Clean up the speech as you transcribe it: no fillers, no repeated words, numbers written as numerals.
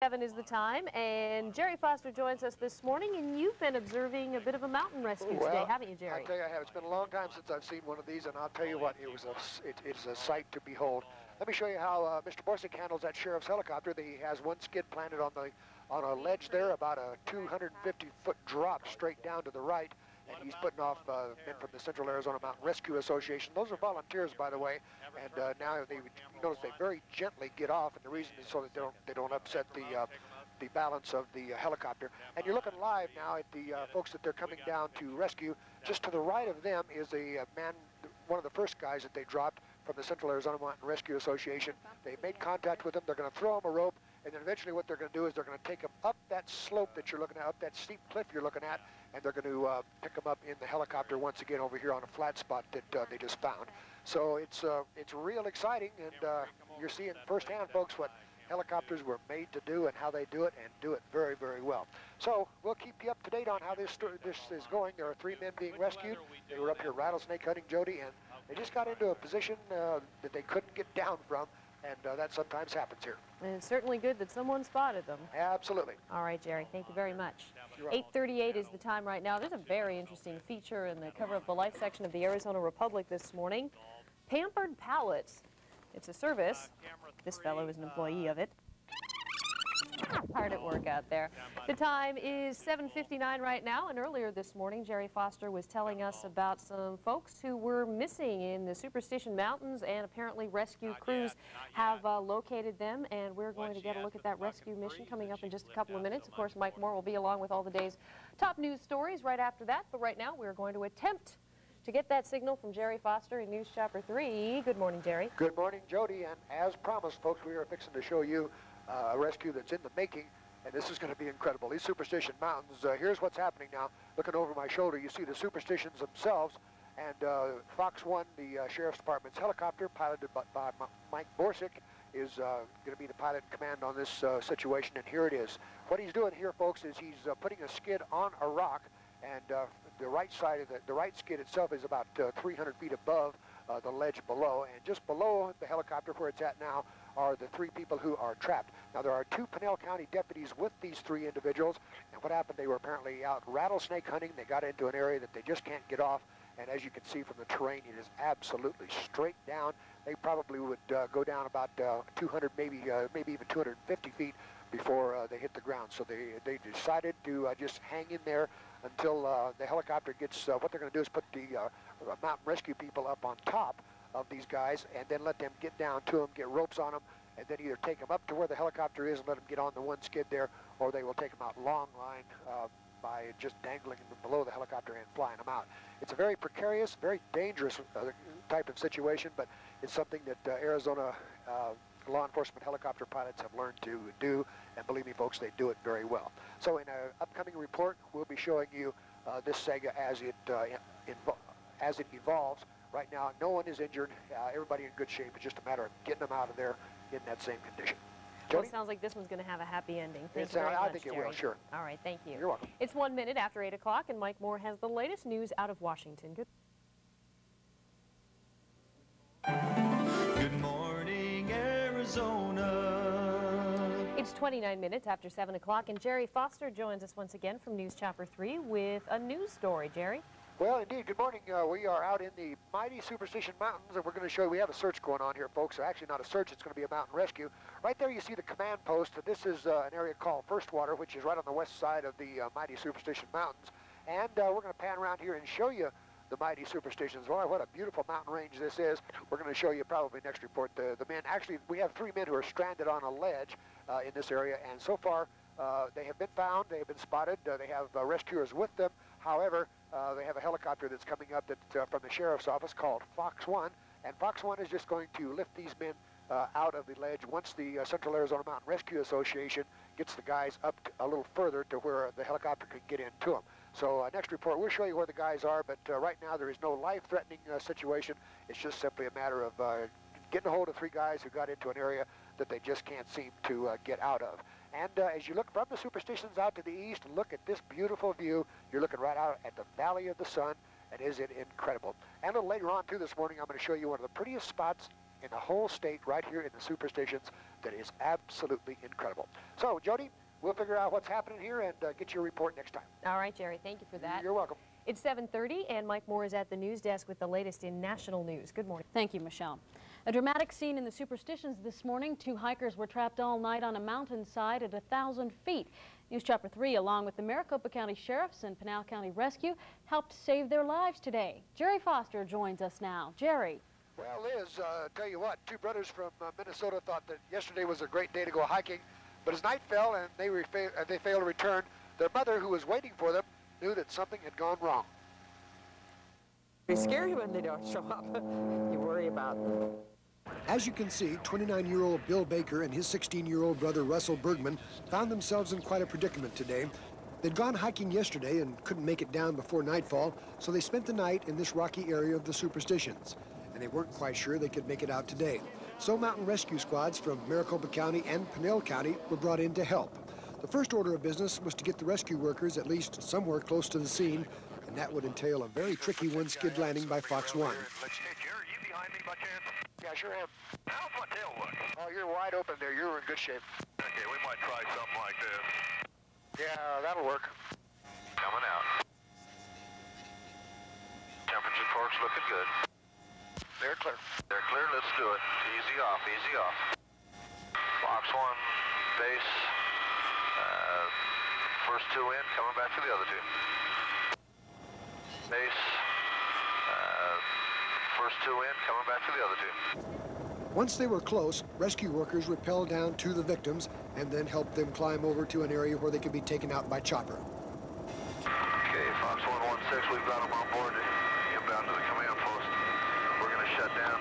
7 is the time, and Jerry Foster joins us this morning, and you've been observing a bit of a mountain rescue today, haven't you, Jerry? I'll tell you I have. It's been a long time since I've seen one of these, and I'll tell you what, it's a sight to behold. Let me show you how Mr. Borszich handles that sheriff's helicopter. He has one skid planted on a ledge there, about a 250-foot drop straight down to the right, and he's putting off men from the Central Arizona Mountain Rescue Association. Those are volunteers, by the way, and now you notice they very gently get off, and the reason is so that they don't upset the balance of the helicopter. And you're looking live now at the folks that they're coming down to rescue. Just to the right of them is a man, one of the first guys that they dropped from the Central Arizona Mountain Rescue Association. They made contact with him. They're going to throw him a rope, and then eventually what they're going to do is they're going to take him up that slope that you're looking at, up that steep cliff you're looking at, and they're going to pick him up in the helicopter once again over here on a flat spot that they just found. So it's real exciting, and you're seeing firsthand, folks, what helicopters were made to do and how they do it, and do it very, very well. So we'll keep you up to date on how this is going. There are 3 men being rescued. They were up here rattlesnake hunting, Jody, and they just got into a position that they couldn't get down from, and that sometimes happens here. And it's certainly good that someone spotted them. Absolutely. All right, Jerry, thank you very much. 8:38 is the time right now. There's a very interesting feature in the cover of the Life section of the Arizona Republic this morning. Pampered Pallets. It's a service. This fellow is an employee of it. Hard at work out there. The time is 7:59 right now, and earlier this morning, Jerry Foster was telling us about some folks who were missing in the Superstition Mountains, and apparently rescue crews have located them, and we're going to get a look at that rescue mission coming up in just a couple of minutes. Of course, Mike Moore will be along with all the day's top news stories right after that, but right now we're going to attempt to get that signal from Jerry Foster in News Chopper 3. Good morning, Jerry. Good morning, Jody, and as promised, folks, we are fixing to show you a rescue that's in the making, and this is going to be incredible. These Superstition Mountains, here's what's happening now. Looking over my shoulder, you see the Superstitions themselves, and Fox 1, the Sheriff's Department's helicopter, piloted by Mike Borszich, is going to be the pilot in command on this situation, and here it is. What he's doing here, folks, is he's putting a skid on a rock, and the right side of the right skid itself is about 300 feet above the ledge below, and just below the helicopter where it's at now are the 3 people who are trapped. Now, there are 2 Pinell County deputies with these 3 individuals, and what happened, they were apparently out rattlesnake hunting. They got into an area that they just can't get off, and as you can see from the terrain, it is absolutely straight down. They probably would go down about 200, maybe even 250 feet before they hit the ground. So they decided to just hang in there until the helicopter gets, what they're going to do is put the mountain rescue people up on top of these guys, and then let them get down to them, get ropes on them, and then either take them up to where the helicopter is and let them get on the one skid there, or they will take them out long line by just dangling them below the helicopter and flying them out. It's a very precarious, very dangerous type of situation, but it's something that Arizona law enforcement helicopter pilots have learned to do, and believe me, folks, they do it very well. So in an upcoming report, we'll be showing you this saga as it evolves. Right now, no one is injured. Everybody in good shape. It's just a matter of getting them out of there in that same condition. Well, it sounds like this one's going to have a happy ending. Thank you very much, I think it Jerry. will, sure. All right, thank you. You're welcome. It's 1 minute after 8 o'clock, and Mike Moore has the latest news out of Washington. Good morning, Arizona. It's 29 minutes after 7 o'clock, and Jerry Foster joins us once again from News Chopper 3 with a news story. Jerry? Well, indeed. Good morning. We are out in the mighty Superstition Mountains, and we're going to show you, we have a search going on here, folks. Actually, not a search. It's going to be a mountain rescue. Right there, you see the command post. This is an area called First Water, which is right on the west side of the mighty Superstition Mountains. And we're going to pan around here and show you the mighty Superstitions. Well, what a beautiful mountain range this is. We're going to show you probably next report the men. Actually, we have 3 men who are stranded on a ledge in this area, and so far they have been found. They have been spotted. They have rescuers with them. However, they have a helicopter that's coming up from the sheriff's office called Fox 1, and Fox 1 is just going to lift these men out of the ledge once the Central Arizona Mountain Rescue Association gets the guys up a little further to where the helicopter can get into them. So next report, we'll show you where the guys are, but right now there is no life-threatening situation. It's just simply a matter of getting a hold of 3 guys who got into an area that they just can't seem to get out of. And as you look from the Superstitions out to the east, look at this beautiful view. You're looking right out at the Valley of the Sun, and is it incredible? And a little later on, too, this morning, I'm going to show you one of the prettiest spots in the whole state right here in the Superstitions that is absolutely incredible. So, Jody, we'll figure out what's happening here and get your report next time. All right, Jerry, thank you for that. You're welcome. It's 7:30, and Mike Moore is at the news desk with the latest in national news. Good morning. Thank you, Michelle. A dramatic scene in the Superstitions this morning. 2 hikers were trapped all night on a mountainside at 1,000 feet. News Chopper 3, along with the Maricopa County Sheriffs and Pinal County Rescue, helped save their lives today. Jerry Foster joins us now. Jerry. Well, Liz, tell you what, 2 brothers from Minnesota thought that yesterday was a great day to go hiking, but as night fell and they failed to return, their mother, who was waiting for them, knew that something had gone wrong. It's scary when they don't show up. You worry about them. As you can see, 29-year-old Bill Baker and his 16-year-old brother Russell Bergman found themselves in quite a predicament today. They'd gone hiking yesterday and couldn't make it down before nightfall, so they spent the night in this rocky area of the Superstitions. And they weren't quite sure they could make it out today. So mountain rescue squads from Maricopa County and Pinal County were brought in to help. The first order of business was to get the rescue workers at least somewhere close to the scene, and that would entail a very tricky one-skid landing by Fox 1. Hey, Jerry, you behind me by chance? Yeah, sure am. How's my tail look? Oh, you're wide open there. You're in good shape. Okay, we might try something like this. Yeah, that'll work. Coming out. Temperature torch looking good. They're clear. They're clear, let's do it. Easy off, easy off. Fox 1, base. First 2 in, coming back to the other 2. Base. First 2 in, coming back to the other 2. Once they were close, rescue workers rappelled down to the victims and then helped them climb over to an area where they could be taken out by chopper. Okay, Fox 116, we've got them on board inbound to the command post. We're going to shut down